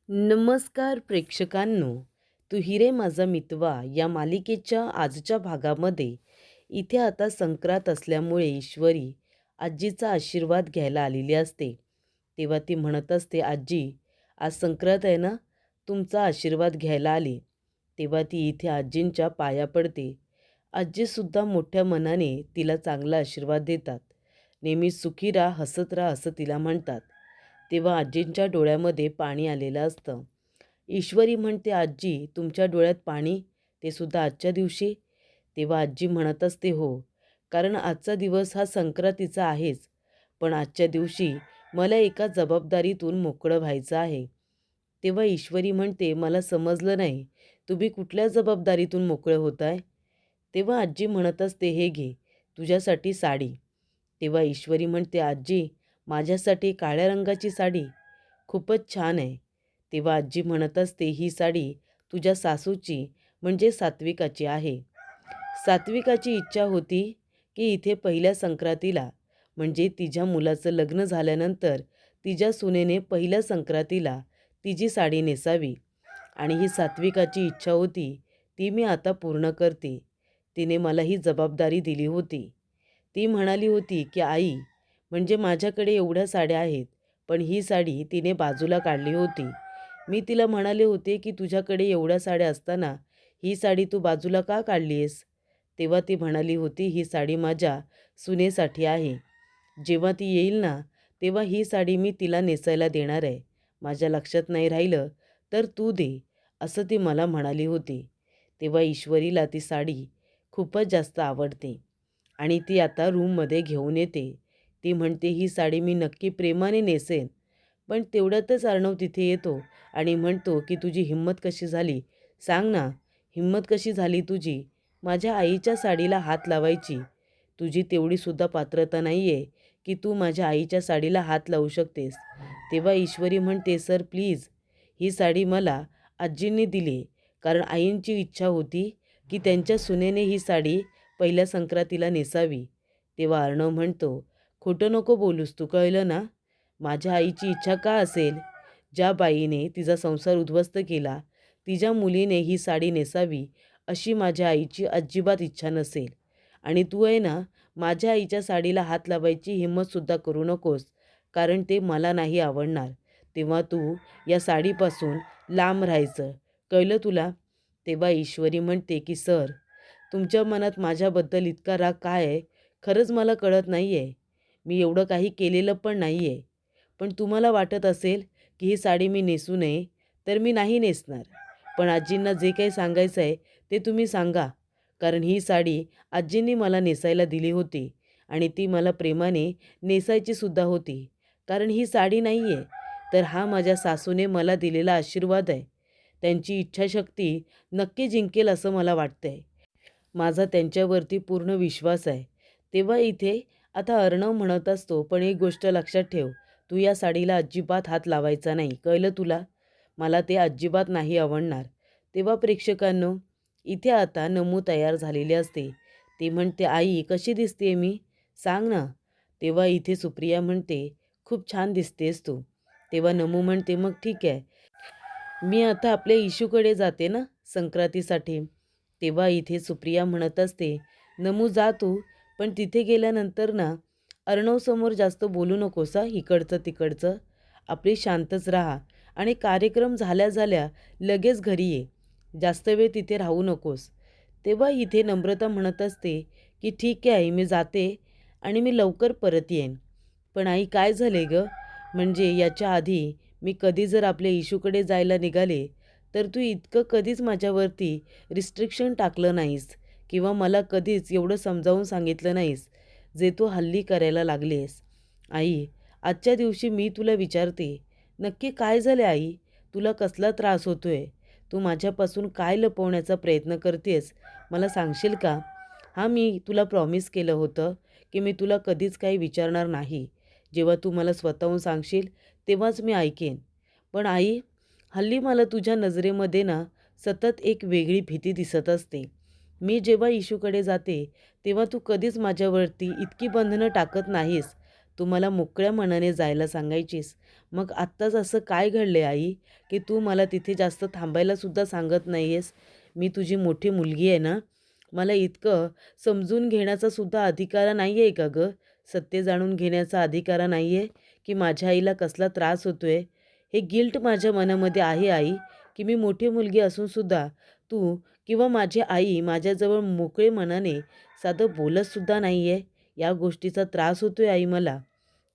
नमस्कार प्रेक्षकांनो, तू हिरे माझा मितवा या मालिकेच्या आजच्या भागामध्ये इथे आता संक्रांत असल्यामुळे ईश्वरी आजीचा आशीर्वाद घ्यायला आलेली असते. तेव्हा ती म्हणत असते, आजी आज संक्रांत आहे ना, तुमचा आशीर्वाद घ्यायला आली. तेव्हा ती इथे आजींच्या पाया पडते. आजीसुद्धा मोठ्या मनाने तिला चांगला आशीर्वाद देतात. नेहमी सुखी राहा, हसत राहा असं तिला म्हणतात. तेव्हा आजींच्या डोळ्यामध्ये पाणी आलेलं असतं. ईश्वरी म्हणते, आजी तुमच्या डोळ्यात पाणी, ते सुद्धा आजच्या दिवशी? तेव्हा आजी म्हणत असते, हो, कारण आजचा दिवस हा संक्रांतीचा आहेच, पण आजच्या दिवशी मला एका जबाबदारीतून मोकळं व्हायचं आहे. तेव्हा ईश्वरी म्हणते, मला समजलं नाही, तुम्ही कुठल्या जबाबदारीतून मोकळे होताय? तेव्हा आजी म्हणत असते, हे घे तुझ्यासाठी साडी. तेव्हा ईश्वरी म्हणते, आजी माझ्यासाठी काळ्या रंगाची साडी खूपच छान आहे. तेव्हा आजी म्हणत असते, ही साडी तुझ्या सासूची म्हणजे सात्विकाची आहे. सात्विकाची इच्छा होती की इथे पहिल्या संक्रांतीला म्हणजे तिच्या मुलाचं लग्न झाल्यानंतर तिच्या सुनेने पहिल्या संक्रांतीला तिची साडी नेसावी आणि ही सात्विकाची इच्छा होती, ती मी आता पूर्ण करते. तिने मला ही जबाबदारी दिली होती. ती म्हणाली होती की आई म्हणजे माझ्याकडे एवढ्या साड्या आहेत, पण ही साडी तिने बाजूला काढली होती. मी तिला म्हणाले होते की तुझ्याकडे एवढ्या साड्या असताना ही साडी तू बाजूला का काढली आहेस? तेव्हा ती म्हणाली होती, ही साडी माझ्या सुनेसाठी आहे. जेव्हा ती येईल ना, तेव्हा ही साडी मी तिला नेसायला देणार आहे. माझ्या लक्षात नाही राहिलं तर तू दे, असं ती मला म्हणाली होती. तेव्हा ईश्वरीला ती साडी खूपच जास्त आवडते आणि ती आता रूममध्ये घेऊन येते. ती म्हणते, ही साडी मी नक्की प्रेमाने नेसेन. पण तेवढ्यातच अर्णव तिथे येतो आणि म्हणतो की तुझी हिंमत कशी झाली? सांग ना, हिंमत कशी झाली तुझी माझ्या आईच्या साडीला हात लावायची? तुझी तेवढीसुद्धा पात्रता नाही आहे की तू माझ्या आईच्या साडीला हात लावू शकतेस. तेव्हा ईश्वरी म्हणते, सर प्लीज, ही साडी मला आजींनी दिली कारण आईंची इच्छा होती की त्यांच्या सुनेने ही साडी पहिल्या संक्रांतीला नेसावी. तेव्हा अर्णव म्हणतो, खोटं नको बोलूस, तू कळलं ना? माझ्या आईची इच्छा का असेल? ज्या बाईने तिचा संसार उद्ध्वस्त केला, तिच्या मुलीने ही साडी नेसावी अशी माझ्या आईची अजिबात इच्छा नसेल. आणि तू आहे ना, माझ्या आईच्या साडीला हात लावायची हिंमतसुद्धा करू नकोस, कारण ते मला नाही आवडणार. तेव्हा तू या साडीपासून लांब राहायचं, कळलं तुला? तेव्हा ईश्वरी म्हणते की सर, तुमच्या मनात माझ्याबद्दल इतका राग काय आहे खरंच मला कळत नाही आहे. मी एवढं काही केलेलं पण नाही आहे. पण तुम्हाला वाटत असेल की ही साडी मी नेसू नये, तर मी नाही नेसणार. पण आजींना जे काही सांगायचं आहे ते तुम्ही सांगा, कारण ही साडी आजींनी मला नेसायला दिली होती आणि ती मला प्रेमाने नेसायचीसुद्धा होती. कारण ही साडी नाही आहे, तर हा माझ्या सासूने मला दिलेला आशीर्वाद आहे. त्यांची इच्छाशक्ती नक्की जिंकेल असं मला वाटतंय. माझा त्यांच्यावरती पूर्ण विश्वास आहे. तेव्हा इथे आता अर्णव म्हणत असतो, पण एक गोष्ट लक्षात ठेव, तू या साडीला अजिबात हात लावायचा नाही, कळलं तुला? मला ते अजिबात नाही आवडणार. तेव्हा प्रेक्षकांनो, इथे आता नमू तयार झालेली असते. ती म्हणते, आई कशी दिसते मी? सांग ना. तेव्हा इथे सुप्रिया म्हणते, खूप छान दिसतेस तू. तेव्हा नमू म्हणते, मग ठीक आहे, मी आता आपल्या इशूकडे जाते ना संक्रांतीसाठी. तेव्हा इथे सुप्रिया म्हणत असते, नमू जा तू, पण तिथे गेल्यानंतर ना अर्णवसमोर जास्त बोलू नकोस हा, इकडचं तिकडचं. आपली शांतच राहा आणि कार्यक्रम झाल्या झाल्या लगेच घरी ये. जास्त वेळ तिथे राहू नकोस. तेव्हा इथे नम्रता म्हणत असते की ठीक आहे आई, मी जाते आणि मी लवकर परत येईन. पण आई काय झाले गं? म्हणजे याच्या आधी मी कधी जर आपल्या इशूकडे जायला निघाले, तर तू इतकं कधीच माझ्यावरती रिस्ट्रिक्शन टाकलं नाहीस किंवा मला कधीच एवढं समजावून सांगितलं नाहीस, जे तू हल्ली करायला लागलेस. आई, आजच्या दिवशी मी तुला विचारते, नक्की काय झाले आई? तुला कसला त्रास होतोय? तू माझ्यापासून काय लपवण्याचा प्रयत्न करतेस? मला सांगशील का? हां, मी तुला प्रॉमिस केलं होतं की मी तुला कधीच काही विचारणार नाही. जेव्हा तू मला स्वतःहून सांगशील, तेव्हाच मी ऐकेन. पण आई, हल्ली मला तुझ्या नजरेमध्ये ना सतत एक वेगळी भीती दिसत असते. मी जेव्हा इशूकडे जाते, तेव्हा तू कधीच माझ्यावरती इतकी बंधनं टाकत नाहीस. तू मला मोकळ्या मनाने जायला सांगायचीस. मग आत्ताच असं काय घडले आई, की तू मला तिथे जास्त थांबायलासुद्धा सांगत नाही आहेस? मी तुझी मोठी मुलगी आहे ना. मला इतकं समजून घेण्याचा सुद्धा अधिकार नाही आहे का गं? सत्य जाणून घेण्याचा अधिकार नाही आहे, की माझ्या आईला कसला त्रास होतोय? हे गिल्ट माझ्या मनामध्ये आहे आई, की मी मोठी मुलगी असूनसुद्धा तू किंवा माझी आई माझ्याजवळ मोकळे मनाने साधं बोलतसुद्धा नाही आहे. या गोष्टीचा त्रास होतोय आई मला.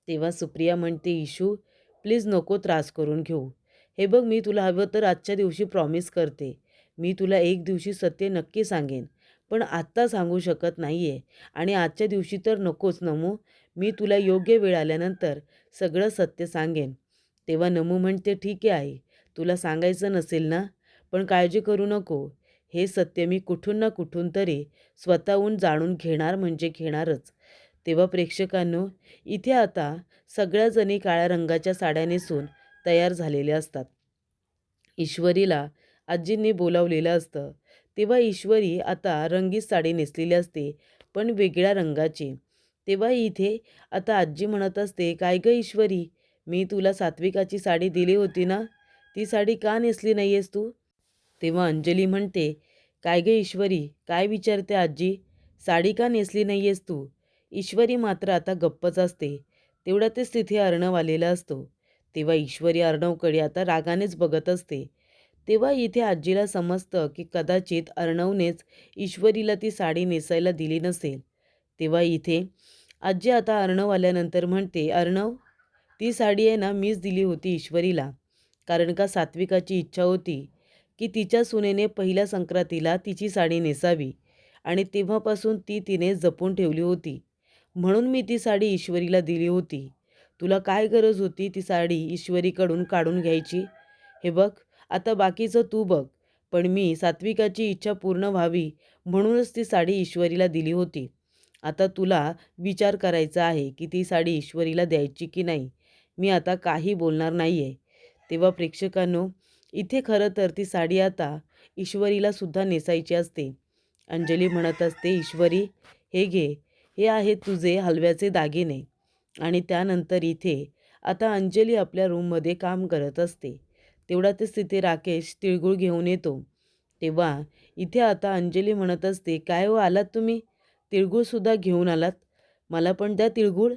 तेव्हा सुप्रिया म्हणते, "इशू, प्लीज नको त्रास करून घेऊ. हे बघ, मी तुला हवं तर आजच्या दिवशी प्रॉमिस करते. मी तुला एक दिवशी सत्य नक्की सांगेन. पण आत्ता सांगू शकत नाही आहे आणि आजच्या दिवशी तर नकोच नमू. मी तुला योग्य वेळ आल्यानंतर सगळं सत्य सांगेन." तेव्हा नमू म्हणते, "ठीक आहे आई, तुला सांगायचं नसेल ना, पण काळजी करू नको. हे सत्य मी कुठून ना कुठून तरी स्वतःहून जाणून घेणार म्हणजे घेणारच." तेव्हा प्रेक्षकांनो, इथे आता सगळ्याजणी काळ्या रंगाच्या साड्या नेसून तयार झालेल्या असतात. ईश्वरीला आजींनी बोलावलेलं असतं. तेव्हा ईश्वरी आता रंगीत साडी नेसलेली असते, पण वेगळ्या रंगाची. तेव्हा इथे आता आजी म्हणत असते, "काय गं ईश्वरी, मी तुला सात्विकाची साडी दिली होती ना, ती साडी का नेसली नाही आहेस तू?" तेव्हा अंजली म्हणते, "काय गं ईश्वरी, काय विचारते आजी? साडी का नेसली नाही आहेस तू?" ईश्वरी मात्र आता गप्पच असते. तेवढ्यातच तिथे अर्णव आलेला असतो. तेव्हा ईश्वरी अर्णवकडे आता रागानेच बघत असते. तेव्हा इथे आजीला समजतं, की कदाचित अर्णवनेच ईश्वरीला ती साडी नेसायला दिली नसेल. तेव्हा इथे आजी आता अर्णव आल्यानंतर म्हणते, "अर्णव, ती साडी आहे ना, मीच दिली होती ईश्वरीला. कारण का सात्विकाची इच्छा होती, की तिच्या सुनेने पहिल्या संक्रांतीला तिची साडी नेसावी आणि तेव्हापासून ती तिने जपून ठेवली होती. म्हणून मी ती साडी ईश्वरीला दिली होती. तुला काय गरज होती ती साडी ईश्वरीकडून काढून घ्यायची? हे बघ, आता बाकीचं तू बघ. पण मी सात्विकाची इच्छा पूर्ण व्हावी म्हणूनच ती साडी ईश्वरीला दिली होती. आता तुला विचार करायचा आहे, की ती साडी ईश्वरीला द्यायची की नाही. मी आता काही बोलणार नाही आहे." तेव्हा प्रेक्षकांनो, इथे खरं तर ती साडी आता ईश्वरीला सुद्धा नेसायची असते. अंजली म्हणत असते, "ईश्वरी, हे घे. हे आहेत तुझे हलव्याचे दागिने." आणि त्यानंतर इथे आता अंजली आपल्या रूममध्ये काम करत असते. तेवढ्यातच तिथे राकेश तिळगुळ घेऊन येतो. तेव्हा इथे आता अंजली म्हणत असते, "काय हो आलात तुम्ही? तिळगुळसुद्धा घेऊन आलात? मला पण द्या तिळगुळ."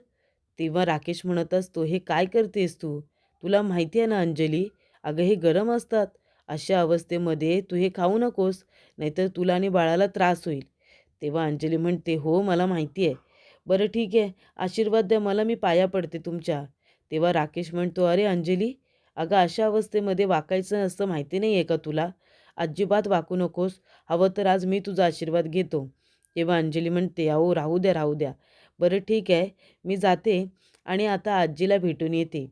तेव्हा राकेश म्हणत असतो, "हे काय करतेस तू? तुला माहिती आहे ना अंजली, अगं हे गरम असतात. अशा अवस्थेमध्ये तू हे खाऊ नकोस, नाहीतर तुला आणि बाळाला त्रास होईल." तेव्हा अंजली म्हणते, "हो, मला माहिती आहे. बरं ठीक आहे, आशीर्वाद द्या मला, मी पाया पडते तुमच्या." तेव्हा राकेश म्हणतो, "अरे अंजली, अगं अशा अवस्थेमध्ये वाकायचं नसतं, माहिती नाही आहे का तुला? अजिबात वाकू नकोस. हवं तर आज मी तुझा आशीर्वाद घेतो." तेव्हा अंजली म्हणते, "अहो राहू द्या, राहू द्या. बरं ठीक आहे, मी जाते आणि आता आजीला भेटून येते."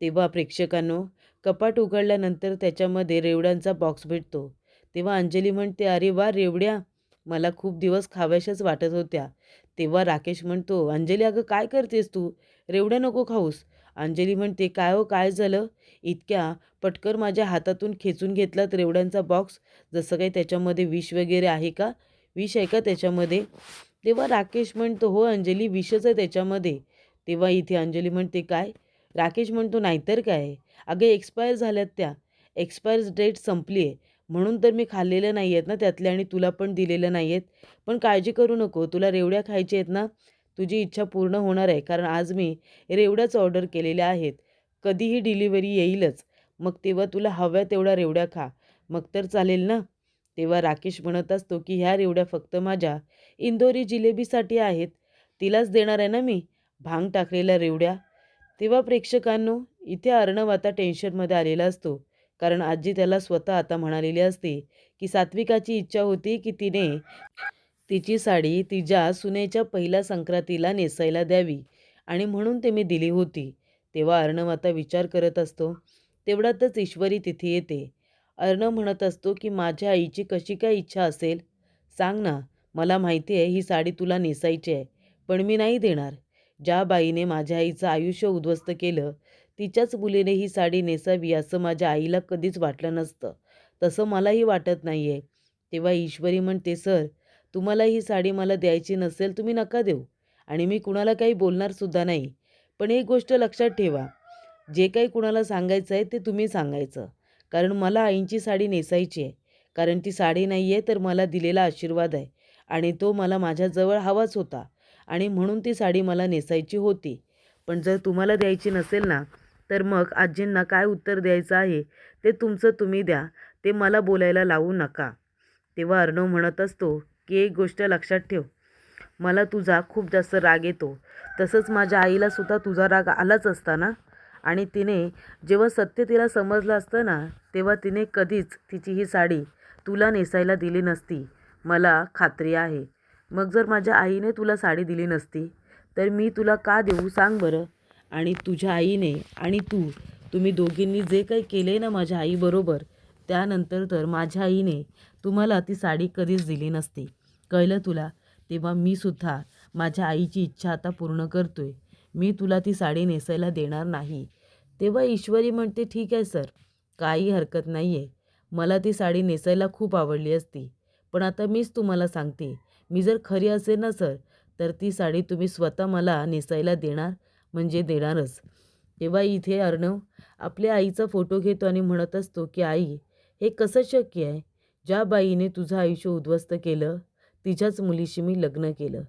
तेव्हा प्रेक्षकांनो, कपाट उघडल्यानंतर त्याच्यामध्ये रेवड्यांचा बॉक्स भेटतो. तेव्हा अंजली म्हणते, "अरे वा रेवड्या, मला खूप दिवस खाव्याशाच वाटत होत्या." तेव्हा राकेश म्हणतो, "अंजली अगं काय करतेस तू? रेवड्या नको खाऊस." अंजली म्हणते, "काय हो काय झालं? इतक्या पटकन माझ्या हातातून खेचून घेतलात रेवड्यांचा बॉक्स, जसं काही त्याच्यामध्ये विष वगैरे आहे का? विष आहे का त्याच्यामध्ये?" तेव्हा राकेश म्हणतो, "हो अंजली, विषच आहे त्याच्यामध्ये." तेव्हा इथे अंजली म्हणते, "काय?" राकेश म्हणतो, "नाहीतर काय? अगं एक्सपायर झाल्यात त्या. एक्सपायर डेट संपली आहे. म्हणून तर मी खाल्लेल्या नाही आहेत ना त्यातल्या आणि तुला पण दिलेल्या नाही आहेत. पण काळजी करू नको. तुला रेवड्या खायच्या आहेत ना? तुझी इच्छा पूर्ण होणार आहे. कारण आज मी रेवड्याच ऑर्डर केलेल्या आहेत. कधीही डिलिव्हरी येईलच. मग तेव्हा तुला हव्या तेवढ्या रेवड्या खा. मग तर चालेल ना?" तेव्हा राकेश म्हणत असतो, की "ह्या रेवड्या फक्त माझ्या इंदोरी जिलेबीसाठी आहेत. तिलाच देणार आहे ना मी, भांग टाकलेल्या रेवड्या." तेव्हा प्रेक्षकांनो, इथे अर्णव आता टेन्शनमध्ये आलेला असतो. कारण आजी त्याला स्वतः आता म्हणालेली असते, की सात्विकाची इच्छा होती, की तिने तिची साडी तिच्या सुनेच्या पहिल्या संक्रांतीला नेसायला द्यावी आणि म्हणून ते मी दिली होती. तेव्हा अर्णव आता विचार करत असतो. तेवढ्यातच ईश्वरी तिथे येते. अर्णव म्हणत असतो, की "माझ्या आईची कशी काय इच्छा असेल? सांग ना. मला माहिती आहे ही साडी तुला नेसायची आहे, पण मी नाही देणार. ज्या बाईने माझ्या आईचं आयुष्य उद्ध्वस्त केलं, तिच्याच मुलीने ही साडी नेसावी असं माझ्या आईला कधीच वाटलं नसतं. तसं मलाही वाटत नाही आहे." तेव्हा ईश्वरी म्हणते, "सर, तुम्हाला ही साडी मला द्यायची नसेल तुम्ही नका देऊ आणि मी कुणाला काही बोलणार सुद्धा नाही. पण एक गोष्ट लक्षात ठेवा, जे काही कुणाला सांगायचं आहे ते तुम्ही सांगायचं. कारण मला आईंची साडी नेसायची आहे. कारण ती साडी नाही आहे तर मला दिलेला आशीर्वाद आहे आणि तो मला माझ्याजवळ हवाच होता आणि म्हणून ती साडी मला नेसायची होती. पण जर तुम्हाला द्यायची नसेल ना, तर मग आजींना काय उत्तर द्यायचं आहे ते तुमचं तुम्ही द्या. ते मला बोलायला लावू नका. तेव्हा अर्णव म्हणत असतो, की एक गोष्ट लक्षात ठेव, मला तुझा खूप जास्त राग येतो. तसंच माझ्या आईलासुद्धा तुझा राग आलाच असता ना आणि तिने जेव्हा सत्य तिला समजलं असतं ना, तेव्हा तिने कधीच तिची ही साडी तुला नेसायला दिली नसती. मला खात्री आहे. मग जर माझ्या आईने तुला साडी दिली नसती, तर मी तुला का देऊ सांग बरं? आणि तुझ्या आईने आणि तुम्ही दोघींनी जे काही केले ना माझ्या आईबरोबर, त्यानंतर तर माझ्या आईने तुम्हाला ती साडी कधीच दिली नसती. कळलं तुला? तेव्हा मी सुद्धा माझ्या आईची इच्छा आता पूर्ण करतोय. मी तुला ती साडी नेसायला देणार नाही. तेव्हा ईश्वरी म्हणते, ठीक आहे सर, काही हरकत नाही आहे. मला ती साडी नेसायला खूप आवडली असती. पण आता मीच तुम्हाला सांगते, मी जर खरी असेल ना सर, तर ती साडी तुम्ही स्वतः मला नेसायला देणार म्हणजे देणारच. तेव्हा इथे अर्णव आपल्या आईचा फोटो घेतो आणि म्हणत असतो, की आई, हे कसं शक्य आहे? ज्या बाईने तुझं आयुष्य उद्ध्वस्त केलं, तिच्याच मुलीशी मी लग्न केलं.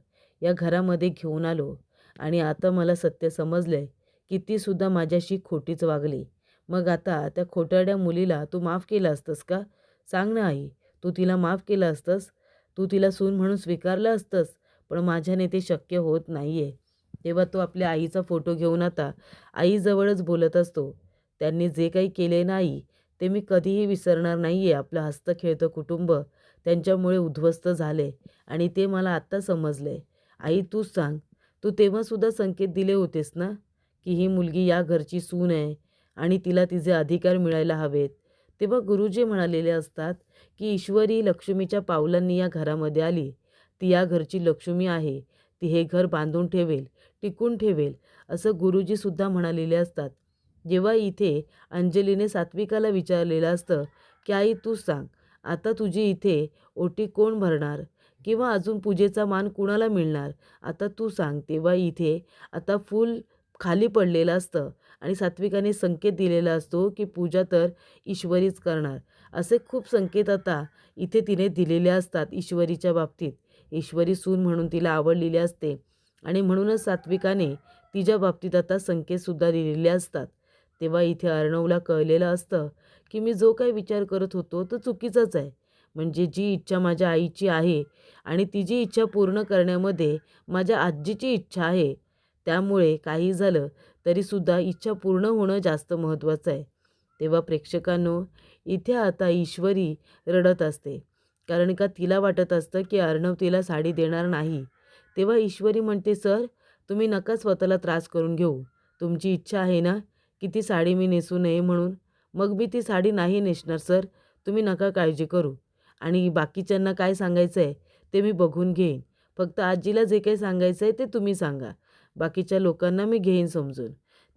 या घरामध्ये घेऊन आलो आणि आता मला सत्य समजलंय, की तीसुद्धा माझ्याशी खोटीच वागली. मग आता त्या खोटारड्या मुलीला तू माफ केलं असतंस का? सांग ना आई, तू तिला माफ केलं असतंस? तू तिला सून म्हणून स्वीकारलं असतंस? पण माझ्याने ते शक्य होत नाही आहे. तेव्हा तो आपल्या आईचा फोटो घेऊन आता आईजवळच बोलत असतो. त्यांनी जे काही केले ना आई, ते मी कधीही विसरणार नाही आहे. आपलं हसतं-खेळतं कुटुंब त्यांच्यामुळे उद्ध्वस्त झाले आणि ते मला आत्ता समजले. आई तूच सांग, तू तेव्हासुद्धा संकेत दिले होतेस ना, की ही मुलगी या घरची सून आहे आणि तिला तिचे अधिकार मिळायला हवेत. तेव्हा गुरुजी म्हणालेले असतात, की ईश्वरी लक्ष्मीच्या पावलांनी या घरामध्ये आली. ती या घरची लक्ष्मी आहे. ती हे घर बांधून ठेवेल, टिकून ठेवेल, असं गुरुजीसुद्धा म्हणालेले असतात. जेव्हा इथे अंजलीने सात्विकाला विचारलेलं असतं, की आई तूच सांग, आता तुझी इथे ओटी कोण भरणार किंवा अजून पूजेचा मान कुणाला मिळणार? आता तू सांग. तेव्हा इथे आता फूल खाली पडलेलं असतं आणि सात्विकाने संकेत दिलेला असतो, की पूजा तर ईश्वरीच करणार. असे खूप संकेत आता इथे तिने दिलेले असतात ईश्वरीच्या बाबतीत. ईश्वरी सून म्हणून तिला आवडलेली असते आणि म्हणूनच सात्विकाने तिच्या बाबतीत आता संकेतसुद्धा दिलेले असतात. तेव्हा इथे अर्णवला कळलेलं असतं, की मी जो काही विचार करत होतो तो चुकीचाच आहे. म्हणजे जी इच्छा माझ्या आईची आहे आणि तिची इच्छा पूर्ण करण्यामध्ये माझ्या आजीची इच्छा आहे. त्यामुळे काही झालं तरीसुद्धा इच्छा पूर्ण होणं जास्त महत्त्वाचं आहे. तेव्हा प्रेक्षकांनो, इथे आता ईश्वरी रडत असते. कारण का तिला वाटत असतं, की अर्णव तिला साडी देणार नाही. तेव्हा ईश्वरी म्हणते, सर, तुम्ही नका स्वतःला त्रास करून घेऊ. तुमची इच्छा आहे ना, की ती साडी मी नेसू नये म्हणून? मग मी ती साडी नाही नेसणार सर. तुम्ही नका काळजी करू. आणि बाकीच्यांना काय सांगायचं आहे ते मी बघून घेईन. फक्त आजीला जे काही सांगायचं आहे ते तुम्ही सांगा. बाकीच्या लोकांना मी घेईन समजून.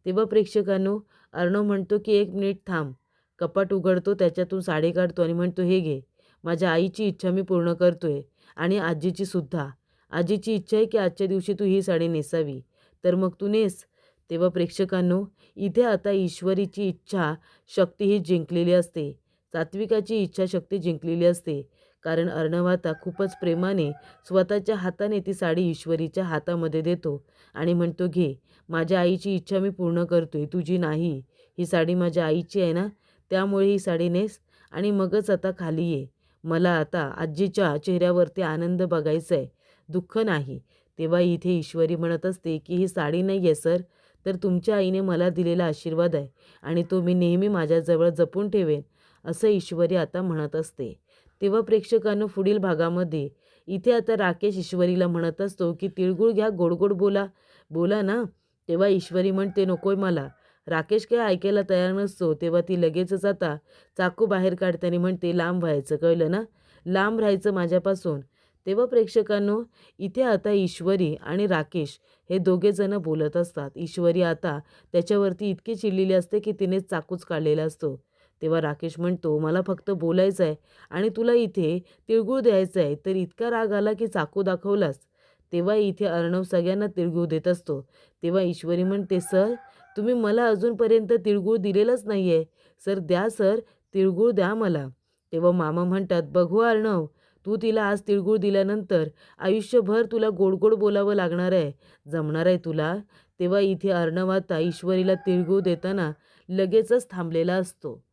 तेव्हा प्रेक्षकांनो, अर्णव म्हणतो, की 1 मिनिट थांब. कपाट उघडतो, त्याच्यातून साडी काढतो आणि म्हणतो, हे घे. माझ्या आईची इच्छा मी पूर्ण करतोय आणि आजीची सुद्धा. आजीची इच्छा आहे की आजच्या दिवशी तू ही साडी नेसावी. तर मग तू नेस. तेव्हा प्रेक्षकांनो, इथे आता ईश्वरीची इच्छा शक्ती ही जिंकलेली असते. सात्विकाची इच्छाशक्ती जिंकलेली असते. कारण अर्णव आता खूपच प्रेमाने स्वतःच्या हाताने ती साडी ईश्वरीच्या हातामध्ये देतो आणि म्हणतो, घे, माझ्या आईची इच्छा मी पूर्ण करतोय, तुझी नाही. ही साडी माझ्या आईची आहे ना, त्यामुळे ही साडी नेस आणि मगच आता खाली ये. मला आता आजीच्या चेहऱ्यावरती आनंद बघायचा आहे, दुःख नाही. तेव्हा इथे ईश्वरी म्हणत असते, की ही साडी नाही आहे सर, तर तुमच्या आईने मला दिलेला आशीर्वाद आहे आणि तो मी नेहमी माझ्याजवळ जपून ठेवेन, असं ईश्वरी आता म्हणत असते. तेव्हा प्रेक्षकांनो, पुढील भागामध्ये इथे आता राकेश ईश्वरीला म्हणत असतो, की तिळगुळ घ्या, गोड गोड बोला, बोला ना. तेव्हा ईश्वरी म्हणते, नकोय मला. राकेश काय ऐकायला तयार नसतो. तेव्हा ती लगेचच आता चाकू बाहेर काढते आणि म्हणते, लांब व्हायचं, कळलं ना, लांब राहायचं माझ्यापासून. तेव्हा प्रेक्षकांनो, इथे आता ईश्वरी आणि राकेश हे दोघेजणं बोलत असतात. ईश्वरी आता त्याच्यावरती इतकी चिडलेली असते, की तिने चाकूच काढलेला असतो. तेव्हा राकेश म्हणतो, मला फक्त बोलायचं आहे आणि तुला इथे तिळगुळ द्यायचं आहे, तर इतका राग आला की चाकू दाखवलास. तेव्हा इथे अर्णव सगळ्यांना तिळगूळ देत असतो. तेव्हा ईश्वरी म्हणते, "सर, तुम्ही मला अजूनपर्यंत तिळगूळ दिलेलंच नाही आहे. सर द्या सर, तिळगूळ द्या मला." तेव्हा मामा म्हणतात, "बघू अर्णव, तू तिला आज तिळगूळ दिल्यानंतर आयुष्यभर तुला गोड गोड बोलावं लागणार आहे. जमणार आहे तुला?" तेव्हा इथे अर्णव आता ईश्वरीला तिळगूळ देताना लगेचच थांबलेला असतो.